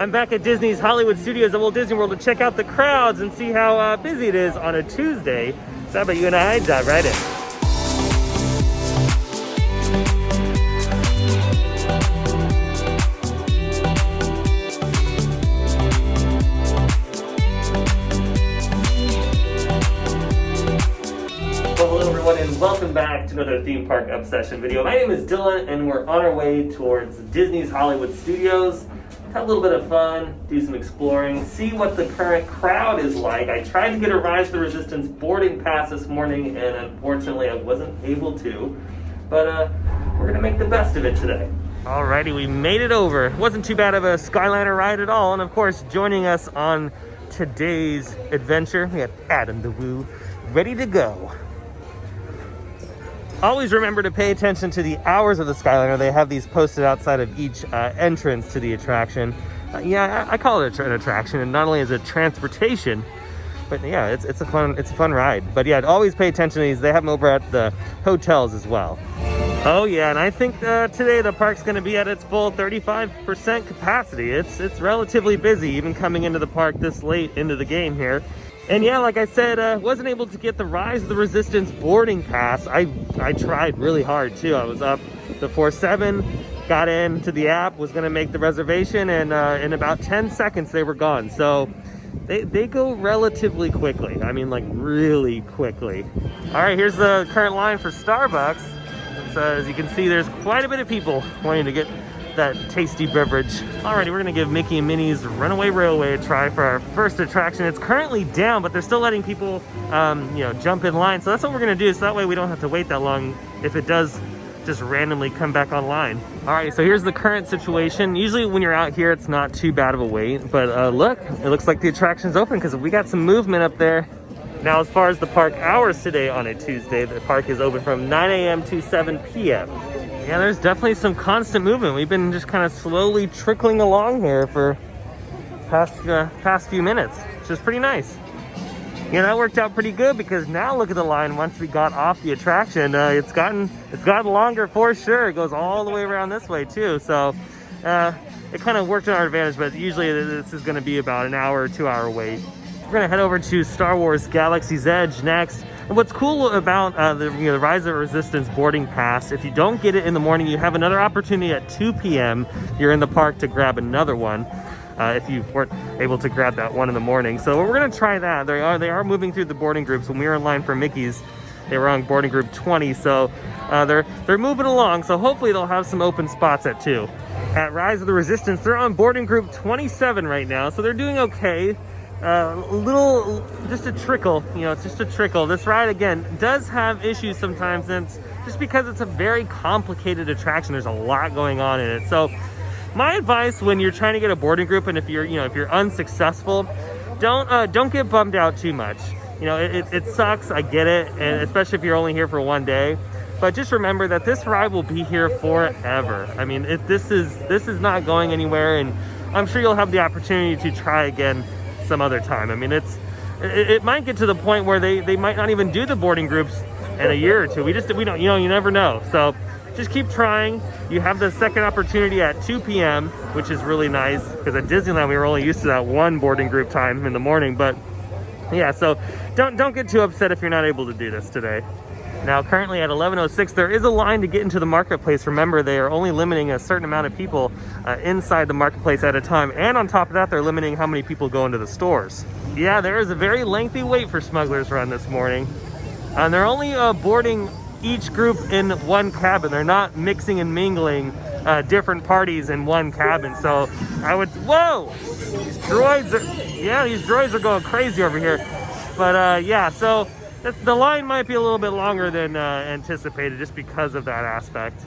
I'm back at Disney's Hollywood Studios at Walt Disney World to check out the crowds and see how busy it is on a Tuesday. So how about you and I dive right in? And welcome back to another theme park obsession video. My name is Dylan and we're on our way towards Disney's Hollywood Studios. Have a little bit of fun, do some exploring, see what the current crowd is like. I tried to get a Rise of the Resistance boarding pass this morning and unfortunately I wasn't able to. But we're gonna make the best of it today. Alrighty, we made it over. It wasn't too bad of a Skyliner ride at all. And of course, joining us on today's adventure, we have Adam the Woo, ready to go. Always remember to pay attention to the hours of the Skyliner. They have these posted outside of each entrance to the attraction. Yeah, I call it an attraction, and not only is it transportation, but yeah, it's a fun ride. But yeah, always pay attention to these. They have them over at the hotels as well. Oh yeah, and I think today the park's going to be at its full 35% capacity. It's relatively busy, even coming into the park this late into the game here. And yeah, like I said, wasn't able to get the Rise of the Resistance boarding pass. I tried really hard too. I was up before 7, got into the app, was gonna make the reservation, and in about 10 seconds they were gone. So they go relatively quickly. I mean, like really quickly. All right, here's the current line for Starbucks. As you can see, there's quite a bit of people wanting to get that tasty beverage. Alrighty, we're gonna give Mickey and Minnie's Runaway Railway a try for our first attraction. It's currently down, but they're still letting people, jump in line. So that's what we're gonna do. So that way we don't have to wait that long if it does just randomly come back online. Alright, so here's the current situation. Usually when you're out here, it's not too bad of a wait, but look, it looks like the attraction's open because we got some movement up there. Now, as far as the park hours today on a Tuesday, the park is open from 9 a.m. to 7 p.m. Yeah, there's definitely some constant movement. We've been just kind of slowly trickling along here for past few minutes, which is pretty nice. Yeah, that worked out pretty good because now look at the line. Once we got off the attraction, it's gotten longer for sure. It goes all the way around this way too. So it kind of worked in our advantage, but usually this is going to be about an hour or 2 hour wait. We're going to head over to Star Wars Galaxy's Edge next. And what's cool about the Rise of Resistance boarding pass, if you don't get it in the morning, you have another opportunity at 2 p.m. You're in the park to grab another one if you weren't able to grab that one in the morning. So we're going to try that. They are moving through the boarding groups. When we were in line for Mickey's, they were on boarding group 20. So they're moving along. So hopefully they'll have some open spots at 2. At Rise of the Resistance, they're on boarding group 27 right now. So they're doing okay. Just a trickle, it's just a trickle. This ride, again, does have issues sometimes, and it's just because it's a very complicated attraction. There's a lot going on in it. So my advice when you're trying to get a boarding group, and if you're unsuccessful, don't get bummed out too much. It sucks, I get it, and especially if you're only here for one day. But just remember that this ride will be here forever. I mean, this is not going anywhere, and I'm sure you'll have the opportunity to try again some other time. I mean, it might get to the point where they might not even do the boarding groups in a year or two. We don't, you never know. So just keep trying. You have the second opportunity at 2 p.m., which is really nice because at Disneyland we were only used to that one boarding group time in the morning. But yeah, so don't get too upset if you're not able to do this today. Now, currently at 11:06, there is a line to get into the marketplace. Remember, they are only limiting a certain amount of people inside the marketplace at a time. And on top of that, they're limiting how many people go into the stores. Yeah, there is a very lengthy wait for Smuggler's Run this morning. And they're only boarding each group in one cabin. They're not mixing and mingling different parties in one cabin. So whoa! These droids are going crazy over here. But yeah, so the line might be a little bit longer than anticipated just because of that aspect.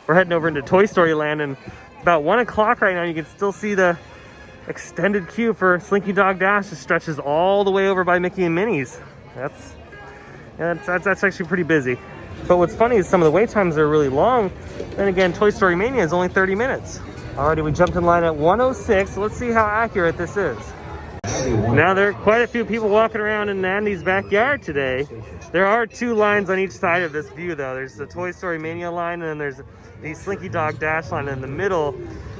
We're heading over into Toy Story Land, and about 1 o'clock right now, you can still see the extended queue for Slinky Dog Dash. It stretches all the way over by Mickey and Minnie's. That's actually pretty busy. But what's funny is some of the wait times are really long. Then again, Toy Story Mania is only 30 minutes. Alrighty, we jumped in line at 1:06. So let's see how accurate this is. Now, there are quite a few people walking around in Andy's backyard today. There are 2 lines on each side of this view, though. There's the Toy Story Mania line, and then there's the Slinky Dog Dash line. In the middle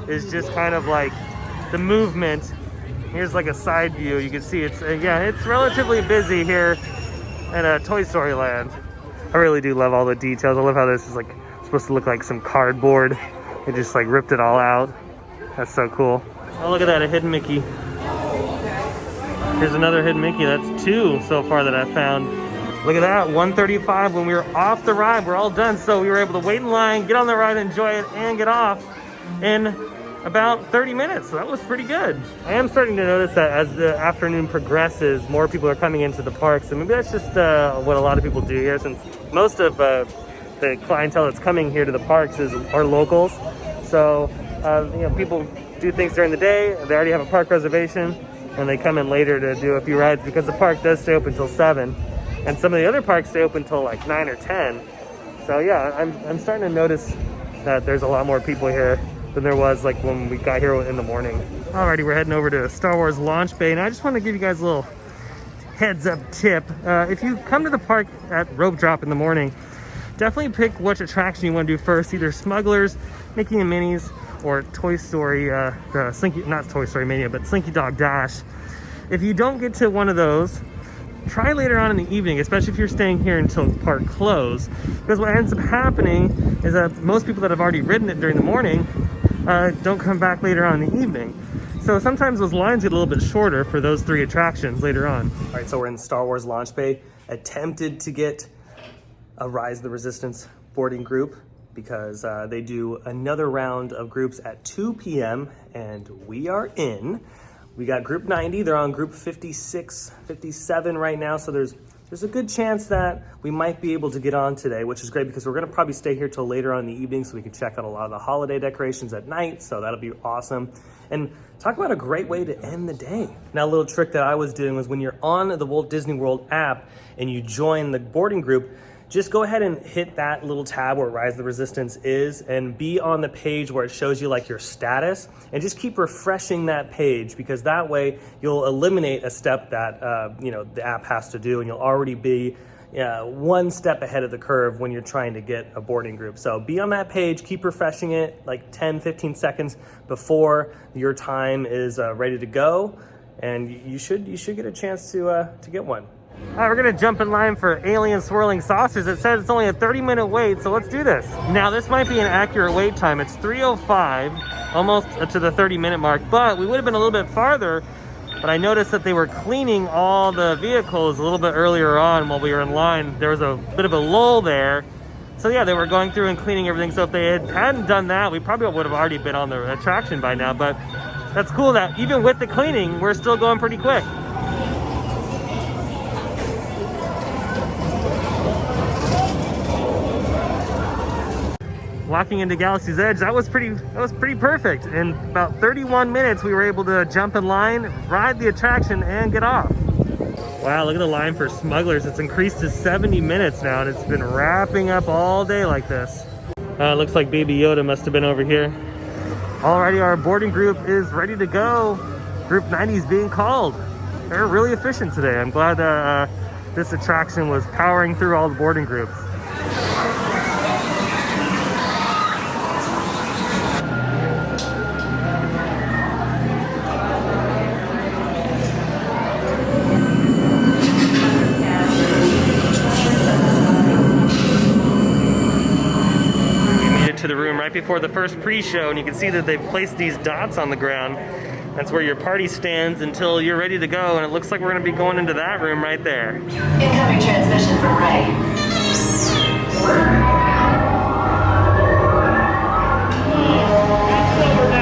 is just kind of like the movement. Here's like a side view. You can see it's yeah, it's relatively busy here at Toy Story Land. I really do love all the details. I love how this is like supposed to look like some cardboard. They just like ripped it all out. That's so cool. Oh, look at that, a hidden Mickey. Here's another hidden Mickey. That's 2 so far that I found. Look at that, 1:35 when we were off the ride. We're all done, so we were able to wait in line, get on the ride, enjoy it, and get off in about 30 minutes. So that was pretty good. I am starting to notice that as the afternoon progresses, more people are coming into the park. So maybe that's just what a lot of people do here, since most of the clientele that's coming here to the parks are locals. So you know, people do things during the day. They already have a park reservation, and they come in later to do a few rides because the park does stay open till 7. And some of the other parks stay open till like 9 or 10. So yeah, I'm starting to notice that there's a lot more people here than there was like when we got here in the morning. Alrighty, we're heading over to Star Wars Launch Bay, and I just want to give you guys a little heads up tip. If you come to the park at rope drop in the morning, definitely pick which attraction you want to do first, either Smugglers, Mickey and Minnie's, or Toy Story, the Slinky, not Toy Story Mania, but Slinky Dog Dash. If you don't get to one of those, try later on in the evening, especially if you're staying here until the park close, because what ends up happening is that most people that have already ridden it during the morning don't come back later on in the evening. So sometimes those lines get a little bit shorter for those 3 attractions later on. All right, so we're in Star Wars Launch Bay. Attempted to get a Rise of the Resistance boarding group because they do another round of groups at 2 p.m. and we are in. We got group 90, they're on group 56, 57 right now, so there's a good chance that we might be able to get on today, which is great because we're gonna probably stay here till later on in the evening so we can check out a lot of the holiday decorations at night, so that'll be awesome. And talk about a great way to end the day. Now, a little trick that I was doing was when you're on the Walt Disney World app and you join the boarding group, just go ahead and hit that little tab where Rise of the Resistance is and be on the page where it shows you like your status, and just keep refreshing that page, because that way you'll eliminate a step that you know, the app has to do, and you'll already be one step ahead of the curve when you're trying to get a boarding group. So be on that page, keep refreshing it like 10-15 seconds before your time is ready to go, and you should get a chance to get one. All right, we're gonna jump in line for Alien Swirling Saucers. It says it's only a 30-minute wait, so let's do this. Now, this might be an accurate wait time. It's 3:05, almost to the 30-minute mark, but we would have been a little bit farther, but I noticed that they were cleaning all the vehicles a little bit earlier on while we were in line. There was a bit of a lull there. So yeah, they were going through and cleaning everything. So if they hadn't done that, we probably would have already been on the attraction by now, but that's cool that even with the cleaning, we're still going pretty quick. Walking into Galaxy's Edge, that was pretty perfect. In about 31 minutes, we were able to jump in line, ride the attraction, and get off. Wow, look at the line for Smugglers. It's increased to 70 minutes now, and it's been wrapping up all day like this. Looks like Baby Yoda must have been over here. Alrighty, our boarding group is ready to go. Group 90 is being called. They're really efficient today. I'm glad this attraction was powering through all the boarding groups. To the room right before the first pre-show, and you can see that they've placed these dots on the ground. That's where your party stands until you're ready to go, and it looks like we're going to be going into that room right there. Incoming transmission from Ray.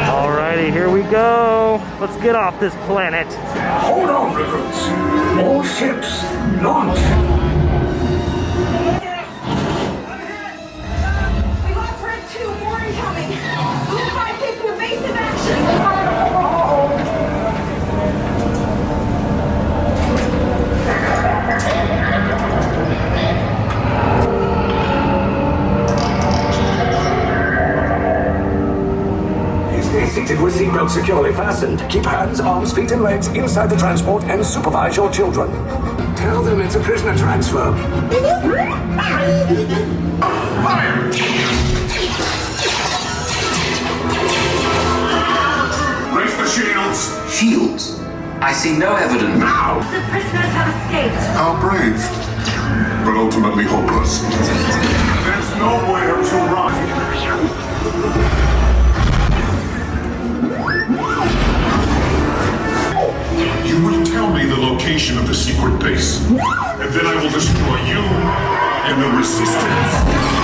Alrighty, here we go. Let's get off this planet. Hold on, recruits. All ships launch. Seated with seatbelts securely fastened. Keep hands, arms, feet, and legs inside the transport and supervise your children. Tell them it's a prisoner transfer. Raise the shields! Shields? I see no evidence. Now! The prisoners have escaped. How brave, but ultimately hopeless. There's nowhere to run. You will tell me the location of the secret base, and then I will destroy you and the Resistance.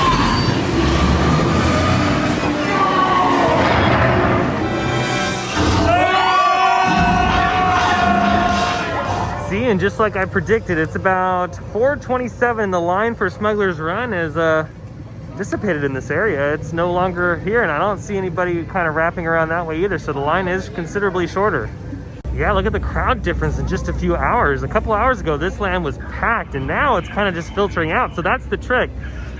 See, and just like I predicted, it's about 4:27. The line for Smuggler's Run is dissipated in this area. It's no longer here, and I don't see anybody kind of wrapping around that way either, so the line is considerably shorter. Yeah, look at the crowd difference in just a few hours. A couple hours ago, this land was packed, and now it's kind of just filtering out. So that's the trick.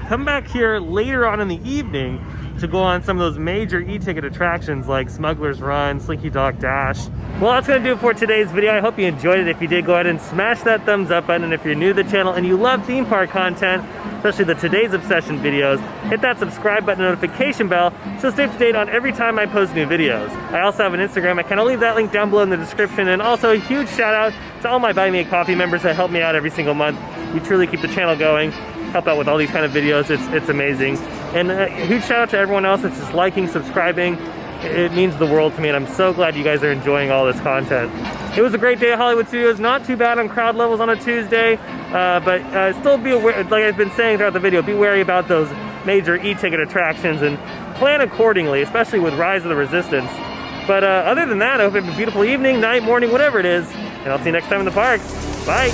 Come back here later on in the evening to go on some of those major e-ticket attractions like Smuggler's Run, Slinky Dog Dash. Well, that's gonna do it for today's video. I hope you enjoyed it. If you did, go ahead and smash that thumbs up button. And if you're new to the channel and you love theme park content, especially the Today's Obsession videos, hit that subscribe button, notification bell, so stay up to date on every time I post new videos. I also have an Instagram account. I'll leave that link down below in the description. And also a huge shout out to all my Buy Me a Coffee members that help me out every single month. You truly keep the channel going, help out with all these kind of videos. It's amazing. And a huge shout out to everyone else that's just liking, subscribing. It means the world to me, and I'm so glad you guys are enjoying all this content. It was a great day at Hollywood Studios. Not too bad on crowd levels on a Tuesday, but still be aware, like I've been saying throughout the video, be wary about those major e-ticket attractions and plan accordingly, especially with Rise of the Resistance. But other than that, I hope you have a beautiful evening, night, morning, whatever it is, and I'll see you next time in the park. Bye.